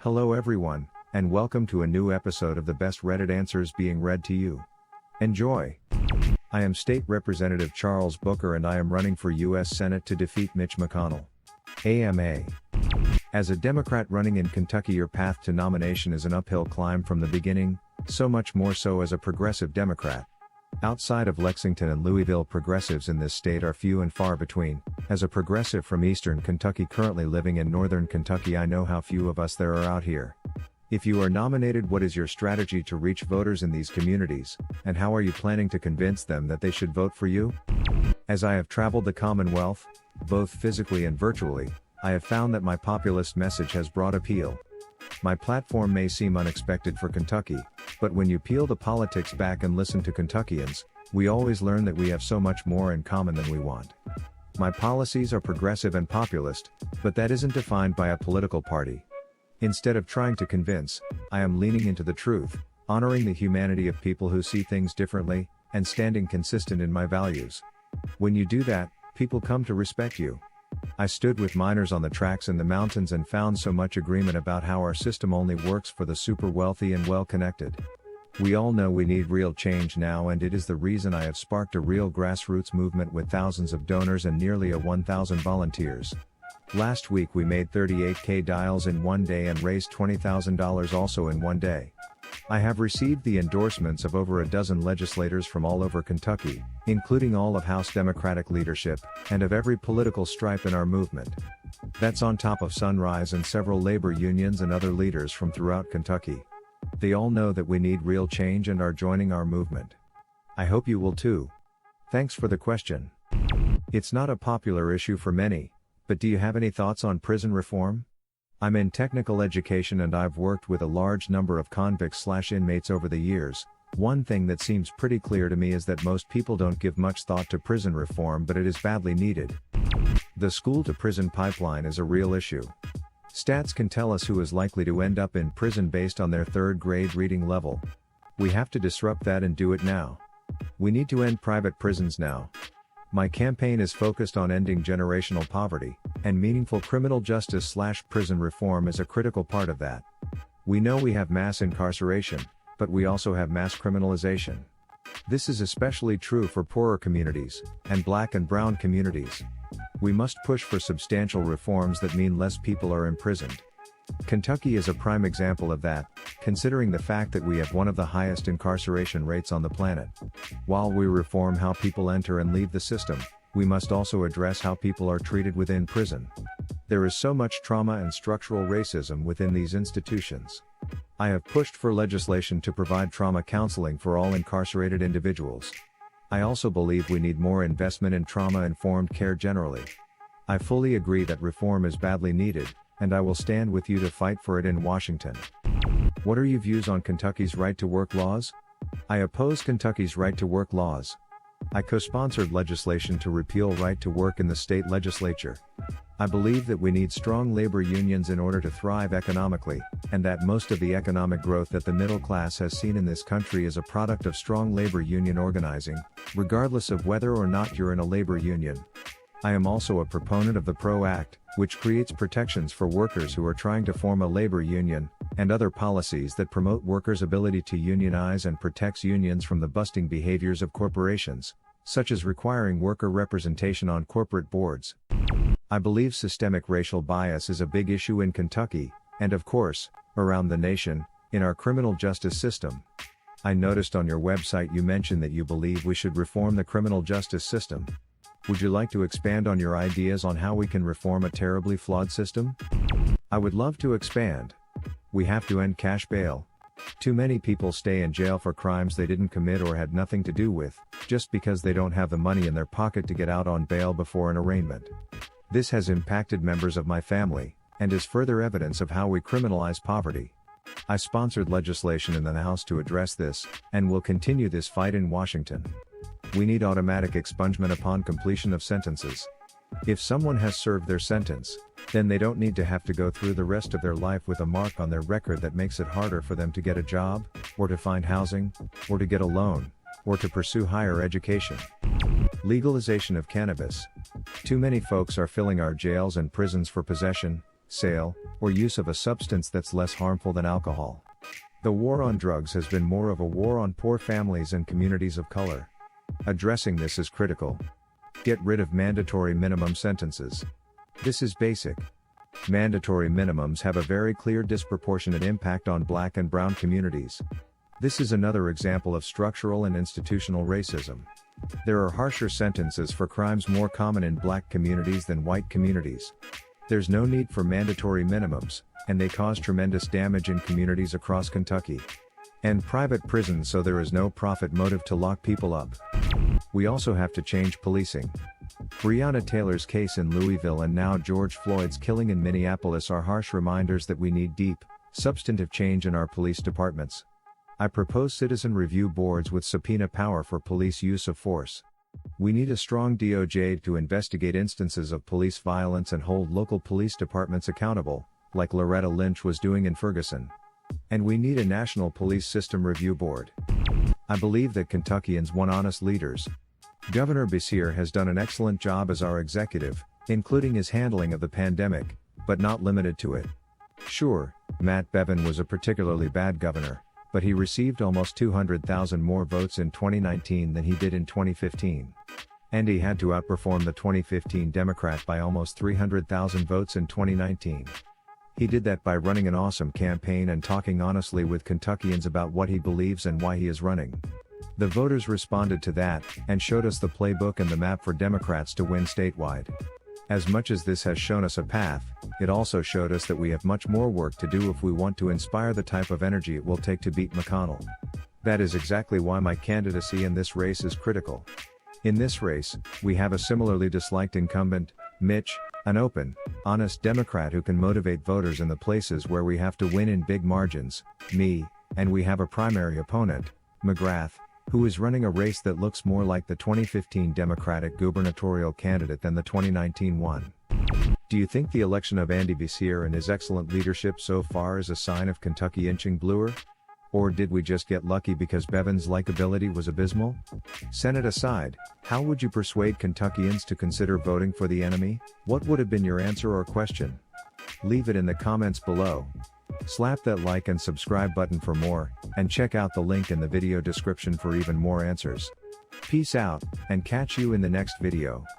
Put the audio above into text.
Hello everyone, and welcome to a new episode of the best Reddit answers being read to you. Enjoy! I am State Representative Charles Booker and I am running for U.S. Senate to defeat Mitch McDonald. AmA. As a Democrat running in Kentucky, your path to nomination is an uphill climb from the beginning, so much more so as a progressive Democrat. Outside of Lexington and Louisville, progressives in this state are few and far between. As a progressive from Eastern Kentucky currently living in Northern Kentucky, I know how few of us there are out here. If you are nominated, what is your strategy to reach voters in these communities, and how are you planning to convince them that they should vote for you? As I have traveled the Commonwealth, both physically and virtually, I have found that my populist message has broad appeal. My platform may seem unexpected for Kentucky, but when you peel the politics back and listen to Kentuckians, we always learn that we have so much more in common than we want. My policies are progressive and populist, but that isn't defined by a political party. Instead of trying to convince, I am leaning into the truth, honoring the humanity of people who see things differently, and standing consistent in my values. When you do that, people come to respect you. I stood with miners on the tracks in the mountains and found so much agreement about how our system only works for the super wealthy and well connected. We all know we need real change now, and it is the reason I have sparked a real grassroots movement with thousands of donors and nearly 1,000 volunteers. Last week we made 38K dials in one day and raised $20,000 also in one day. I have received the endorsements of over a dozen legislators from all over Kentucky, including all of House Democratic leadership, and of every political stripe in our movement. That's on top of Sunrise and several labor unions and other leaders from throughout Kentucky. They all know that we need real change and are joining our movement. I hope you will too. Thanks for the question. It's not a popular issue for many, but do you have any thoughts on prison reform? I'm in technical education and I've worked with a large number of convicts/inmates over the years. One thing that seems pretty clear to me is that most people don't give much thought to prison reform, but it is badly needed. The school-to-prison pipeline is a real issue. Stats can tell us who is likely to end up in prison based on their third-grade reading level. We have to disrupt that and do it now. We need to end private prisons now. My campaign is focused on ending generational poverty, and meaningful criminal justice/prison reform is a critical part of that. We know we have mass incarceration, but we also have mass criminalization. This is especially true for poorer communities, and Black and brown communities. We must push for substantial reforms that mean less people are imprisoned. Kentucky is a prime example of that, considering the fact that we have one of the highest incarceration rates on the planet. While we reform how people enter and leave the system, we must also address how people are treated within prison. There is so much trauma and structural racism within these institutions. I have pushed for legislation to provide trauma counseling for all incarcerated individuals. I also believe we need more investment in trauma-informed care generally. I fully agree that reform is badly needed, and I will stand with you to fight for it in Washington. What are your views on Kentucky's right-to-work laws? I oppose Kentucky's right-to-work laws. I co-sponsored legislation to repeal right-to-work in the state legislature. I believe that we need strong labor unions in order to thrive economically, and that most of the economic growth that the middle class has seen in this country is a product of strong labor union organizing, regardless of whether or not you're in a labor union. I am also a proponent of the PRO Act, which creates protections for workers who are trying to form a labor union, and other policies that promote workers' ability to unionize and protects unions from the busting behaviors of corporations, such as requiring worker representation on corporate boards. I believe systemic racial bias is a big issue in Kentucky, and of course, around the nation, in our criminal justice system. I noticed on your website you mentioned that you believe we should reform the criminal justice system. Would you like to expand on your ideas on how we can reform a terribly flawed system? I would love to expand. We have to end cash bail. Too many people stay in jail for crimes they didn't commit or had nothing to do with, just because they don't have the money in their pocket to get out on bail before an arraignment. This has impacted members of my family, and is further evidence of how we criminalize poverty. I sponsored legislation in the House to address this, and will continue this fight in Washington. We need automatic expungement upon completion of sentences. If someone has served their sentence, then they don't need to have to go through the rest of their life with a mark on their record that makes it harder for them to get a job, or to find housing, or to get a loan, or to pursue higher education. Legalization of cannabis. Too many folks are filling our jails and prisons for possession, sale, or use of a substance that's less harmful than alcohol. The war on drugs has been more of a war on poor families and communities of color. Addressing this is critical. Get rid of mandatory minimum sentences. This is basic. Mandatory minimums have a very clear disproportionate impact on black and brown communities. This is another example of structural and institutional racism. There are harsher sentences for crimes more common in black communities than white communities. There's no need for mandatory minimums, and they cause tremendous damage in communities across Kentucky. And private prisons, so there is no profit motive to lock people up. We also have to change policing. Breonna Taylor's case in Louisville and now George Floyd's killing in Minneapolis are harsh reminders that we need deep, substantive change in our police departments. I propose citizen review boards with subpoena power for police use of force. We need a strong DOJ to investigate instances of police violence and hold local police departments accountable, like Loretta Lynch was doing in Ferguson. And we need a national police system review board. I believe that Kentuckians want honest leaders. Governor Beshear has done an excellent job as our executive, including his handling of the pandemic, but not limited to it. Sure, Matt Bevin was a particularly bad governor, but he received almost 200,000 more votes in 2019 than he did in 2015. And he had to outperform the 2015 Democrat by almost 300,000 votes in 2019. He did that by running an awesome campaign and talking honestly with Kentuckians about what he believes and why he is running. The voters responded to that, and showed us the playbook and the map for Democrats to win statewide. As much as this has shown us a path, it also showed us that we have much more work to do if we want to inspire the type of energy it will take to beat McDonald. That is exactly why my candidacy in this race is critical. In this race, we have a similarly disliked incumbent, Mitch, an open, honest Democrat who can motivate voters in the places where we have to win in big margins, me, and we have a primary opponent, McGrath, who is running a race that looks more like the 2015 Democratic gubernatorial candidate than the 2019 one. Do you think the election of Andy Beshear and his excellent leadership so far is a sign of Kentucky inching bluer? Or did we just get lucky because Bevin's likability was abysmal? Senate aside, how would you persuade Kentuckians to consider voting for the enemy? What would have been your answer or question? Leave it in the comments below. Slap that like and subscribe button for more, and check out the link in the video description for even more answers. Peace out, and catch you in the next video.